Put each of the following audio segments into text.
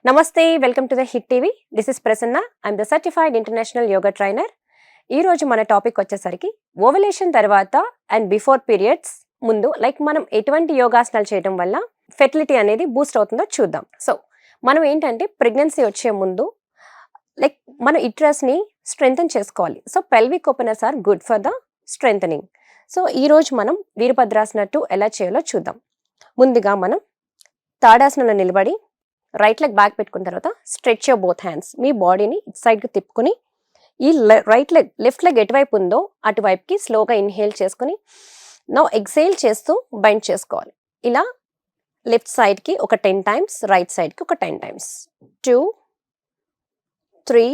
నమస్తే, welcome to the hit TV. This is Prasanna. I'm the certified international yoga trainer. ఈ రోజు మన టాపిక్ వచ్చేసరికి ఓవలేషన్ తర్వాత అండ్ బిఫోర్ పీరియడ్స్ ముందు మనం ఎటువంటి యోగాసనాలు చేయడం వల్ల ఫెర్టిలిటీ అనేది బూస్ట్ అవుతుందో చూద్దాం. సో మనం ఏంటంటే ప్రెగ్నెన్సీ వచ్చే ముందు మన ఇట్రస్ని స్ట్రెంగ్తన్ చేసుకోవాలి. So pelvic openers are good for the strengthening. So ఈ రోజు మనం వీరభద్రాసన ఎలా చేయాలో చూద్దాం. ముందుగా మనం తాడాసనంలో నిలబడి రైట్ లెగ్ బ్యాక్ పెట్టుకున్న తర్వాత స్ట్రెచ్ యువర్ బోత్ హ్యాండ్స్. మీ బాడీని ఇటు సైడ్కి తిప్పుకొని ఈ లెఫ్ట్ లెగ్ ఎటువైపు ఉందో అటువైపుకి స్లోగా ఇన్హేల్ చేసుకుని నౌ ఎక్సేల్ చేస్తూ బెండ్ చేసుకోవాలి. ఇలా లెఫ్ట్ సైడ్కి ఒక 10 టైమ్స్, రైట్ సైడ్కి ఒక 10 టైమ్స్. 2, 3,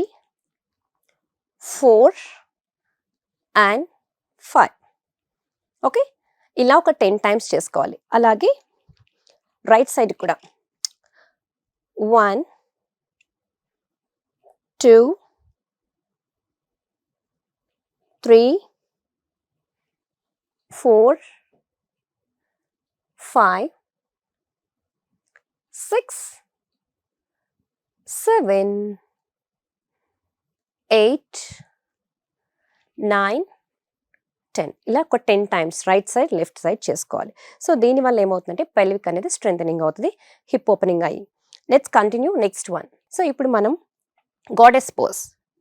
4 అండ్ 5. ఓకే, ఇలా ఒక 10 టైమ్స్ చేసుకోవాలి. అలాగే రైట్ సైడ్ కూడా 1, 2, 3, 4, 5, 6, 7, 8, 9, 10. ఇలా ఒక 10 times right side left side చేసుకోవాలి. సో దీనివల్ల ఏమవుతుందంటే పెల్విక్ అనేది స్ట్రెంథనింగ్ అవుతుంది, హిప్ ఓపెనింగ్ అయ్యి. Let's continue next one. So ఇప్పుడు మనం గాడెస్ పోజ్.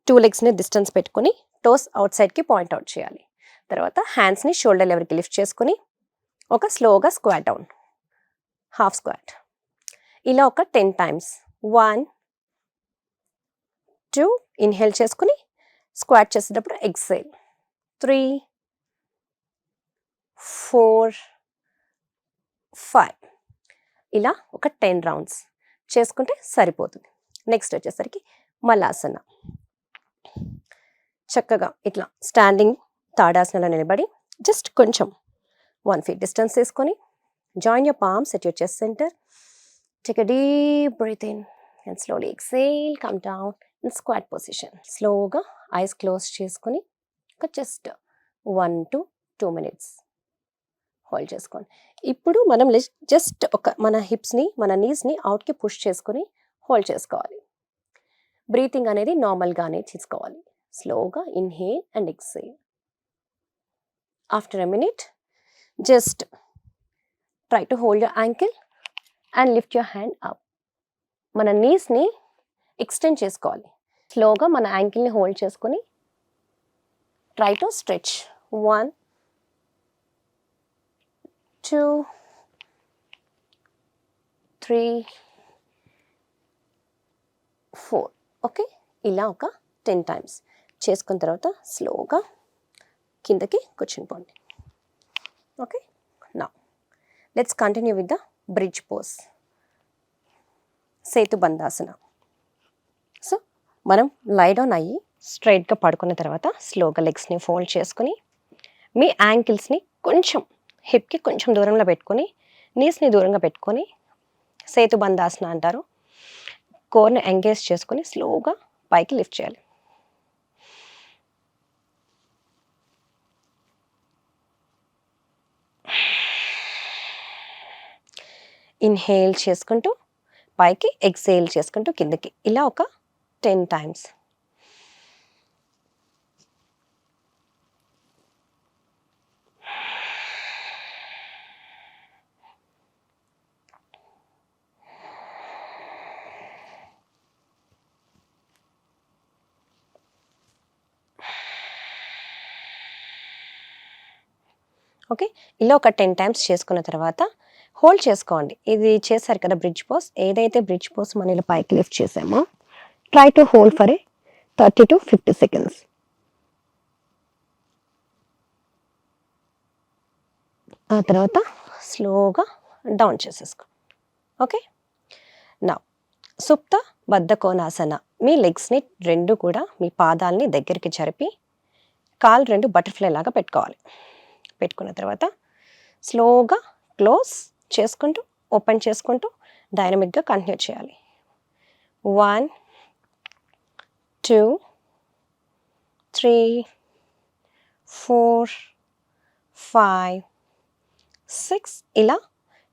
2 లెగ్స్ని డిస్టెన్స్ పెట్టుకొని టోస్ అవుట్ సైడ్కి పాయింట్ అవుట్ చేయాలి. తర్వాత హ్యాండ్స్ని షోల్డర్ లెవెల్కి లిఫ్ట్ చేసుకుని ఒక స్లోగా స్క్వాట్ డౌన్, హాఫ్ స్క్వాట్. ఇలా ఒక 10 టైమ్స్. 1, 2 ఇన్హేల్ చేసుకుని స్క్వాట్ చేసేటప్పుడు ఎక్సేల్. 3, 4, 5. ఇలా ఒక 10 రౌండ్స్ చేసుకుంటే సరిపోతుంది. నెక్స్ట్ వచ్చేసరికి మలాసన. చక్కగా ఇట్లా స్టాండింగ్ తాడాసనలో నిలబడి జస్ట్ కొంచెం 1 feet డిస్టెన్స్ తీసుకొని join your palms at your chest centre. Take a deep breath in and slowly exhale, come down in squat position. స్లోగా ఐస్ క్లోజ్ చేసుకొని ఒక జస్ట్ 1 to 2 minutes హోల్డ్ చేసుకోండి. ఇప్పుడు మనం జస్ట్ మన హిప్స్ని, మన నీస్ని అవుట్కి పుష్ చేసుకొని హోల్డ్ చేసుకోవాలి. బ్రీతింగ్ అనేది నార్మల్గానే తీసుకోవాలి. స్లోగా inhale and exhale. After a minute just try to hold your ankle and lift your hand up. మన నీస్ని ఎక్స్టెండ్ చేసుకోవాలి. స్లోగా మన యాంకిల్ని హోల్డ్ చేసుకొని ట్రై టు స్ట్రెచ్. 1, 2, 3, 4. ఓకే, ఇలా ఒక 10 టైమ్స్ చేసుకున్న తర్వాత స్లోగా కిందకి కూర్చునిపోండి. Okay, now let's continue with the bridge pose, Setubandhasana. So మనం లై డౌన్ అయ్యి స్ట్రైట్గా పడుకున్న తర్వాత స్లోగా లెగ్స్ని ఫోల్డ్ చేసుకుని మీ యాంకిల్స్ని కొంచెం హిప్కి కొంచెం దూరంలో పెట్టుకొని నీస్ని దూరంగా పెట్టుకొని సేతుబంధాసన అంటారు. కోర్ని ఎంగేజ్ చేసుకొని స్లోగా పైకి లిఫ్ట్ చేయాలి. ఇన్హేల్ చేసుకుంటూ పైకి, ఎక్సేల్ చేసుకుంటూ కిందకి. ఇలా ఒక 10 టైమ్స్. ఓకే, ఇలా ఒక 10 టైమ్స్ చేసుకున్న తర్వాత హోల్డ్ చేసుకోండి. ఇది చేశారు కదా బ్రిడ్జ్ పోజ్, ఏదైతే బ్రిడ్జ్ పోజ్ మనం ఇలా పైకి లిఫ్ట్ చేసామో try to hold for 30 to 50 seconds. ఆ తర్వాత స్లోగా డౌన్ చేసేసుకో. ఓకే, నా సుప్త బద్ధకోణాసన. మీ లెగ్స్ని రెండు కూడా, మీ పాదాలని దగ్గరికి జరిపి కాలు 2 బటర్ఫ్లై లాగా పెట్టుకోవాలి. పెట్టుకున్న తర్వాత స్లోగా క్లోజ్ చేసుకుంటూ ఓపెన్ చేసుకుంటూ డైనమిక్గా కంటిన్యూ చేయాలి. 1, 2, 3, 4, 5, 6. ఇలా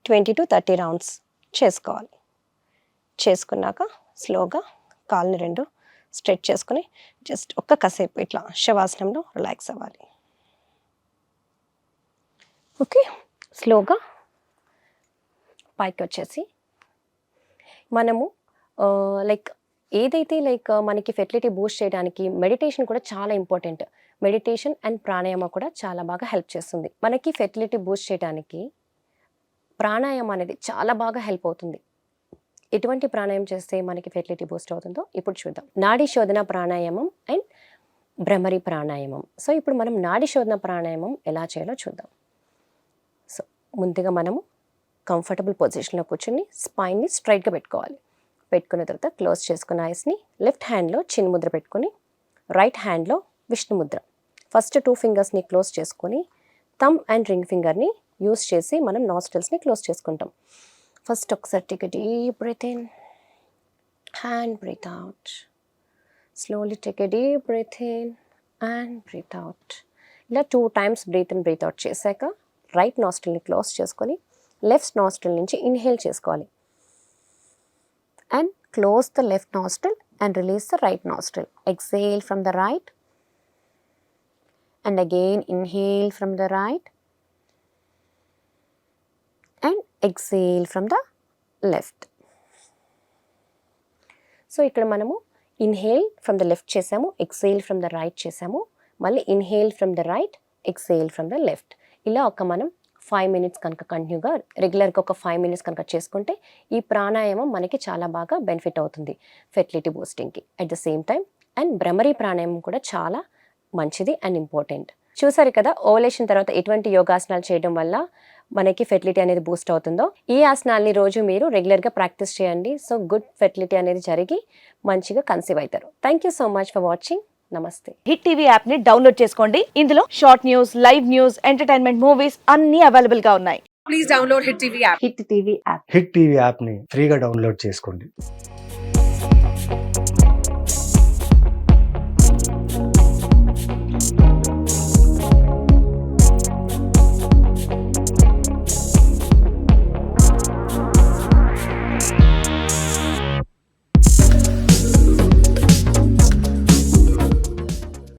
20 to 30 రౌండ్స్ చేసుకోవాలి. చేసుకున్నాక స్లోగా కాళ్ళని రెండు స్ట్రెచ్ చేసుకుని జస్ట్ ఒక్క కాసేపు ఇట్లా శవాసనంలో రిలాక్స్ అవ్వాలి. ఓకే, స్లోగా పైకి వచ్చేసి మనము లైక్ ఏదైతే మనకి ఫెర్టిలిటీ బూస్ట్ చేయడానికి మెడిటేషన్ కూడా చాలా ఇంపార్టెంట్. మెడిటేషన్ అండ్ ప్రాణాయామ కూడా చాలా బాగా హెల్ప్ చేస్తుంది. మనకి ఫెర్టిలిటీ బూస్ట్ చేయడానికి ప్రాణాయామం అనేది చాలా బాగా హెల్ప్ అవుతుంది. ఎటువంటి ప్రాణాయామం చేస్తే మనకి ఫెర్టిలిటీ బూస్ట్ అవుతుందో ఇప్పుడు చూద్దాం. నాడీ శోధన ప్రాణాయామం అండ్ భ్రమరి ప్రాణాయామం. సో ఇప్పుడు మనం నాడీ శోధన ప్రాణాయామం ఎలా చేయాలో చూద్దాం. సో ముందుగా మనము కంఫర్టబుల్ పొజిషన్లో కూర్చొని స్పైన్ని స్ట్రైట్గా పెట్టుకోవాలి. పెట్టుకున్న తర్వాత క్లోజ్ చేసుకున్న ఐస్ని లెఫ్ట్ హ్యాండ్లో చిన్న ముద్ర పెట్టుకొని రైట్ హ్యాండ్లో విష్ణు ముద్ర. ఫస్ట్ 2 ఫింగర్స్ని క్లోజ్ చేసుకొని థంబ్ అండ్ రింగ్ ఫింగర్ని యూస్ చేసి మనం నాస్ట్రిల్స్ని క్లోజ్ చేసుకుంటాం. ఫస్ట్ ఒకసారి take a deep breath in and breath out. Slowly take a deep breath in and breath out. ఇలా 2 times breath in breath out చేశాక రైట్ నాస్ట్రిల్ని క్లోజ్ చేసుకొని లెఫ్ట్ నాస్ట్రిల్ నుంచి ఇన్హేల్ చేసుకోవాలి. And close the left nostril and release the right nostril. Exhale from the right and again inhale from the right and exhale from the left. So ఇక్కడ మనము inhale from the left చేసాము, exhale from the right చేసాము, మళ్ళీ inhale from the right, exhale from the left. ఇలా మనం 5 minutes కనుక కంటిన్యూగా రెగ్యులర్గా ఒక 5 మినిట్స్ కనుక చేసుకుంటే ఈ ప్రాణాయామం మనకి చాలా బాగా బెనిఫిట్ అవుతుంది ఫెర్టిలిటీ బూస్టింగ్కి. At the same time and Bhramari ప్రాణాయామం కూడా చాలా మంచిది అండ్ ఇంపార్టెంట్. చూసారు కదా ఓవలేషన్ తర్వాత ఎటువంటి యోగాసనాలు చేయడం వల్ల మనకి ఫెర్టిలిటీ అనేది బూస్ట్ అవుతుందో. ఈ ఆసనాల్ని రోజు మీరు రెగ్యులర్గా ప్రాక్టీస్ చేయండి. సో గుడ్ ఫెర్టిలిటీ అనేది జరిగి మంచిగా కన్సీవ్ అవుతారు. Thank you so much for watching. నమస్తే. హిట్ టీవీ యాప్ ని డౌన్లోడ్ చేసుకోండి. ఇందులో short news, live news, entertainment movies అన్ని అవైలబుల్ గా ఉన్నాయి. Please download Hit TV app. Hit TV app hit TV యాప్ని ఫ్రీగా డౌన్లోడ్ చేసుకోండి.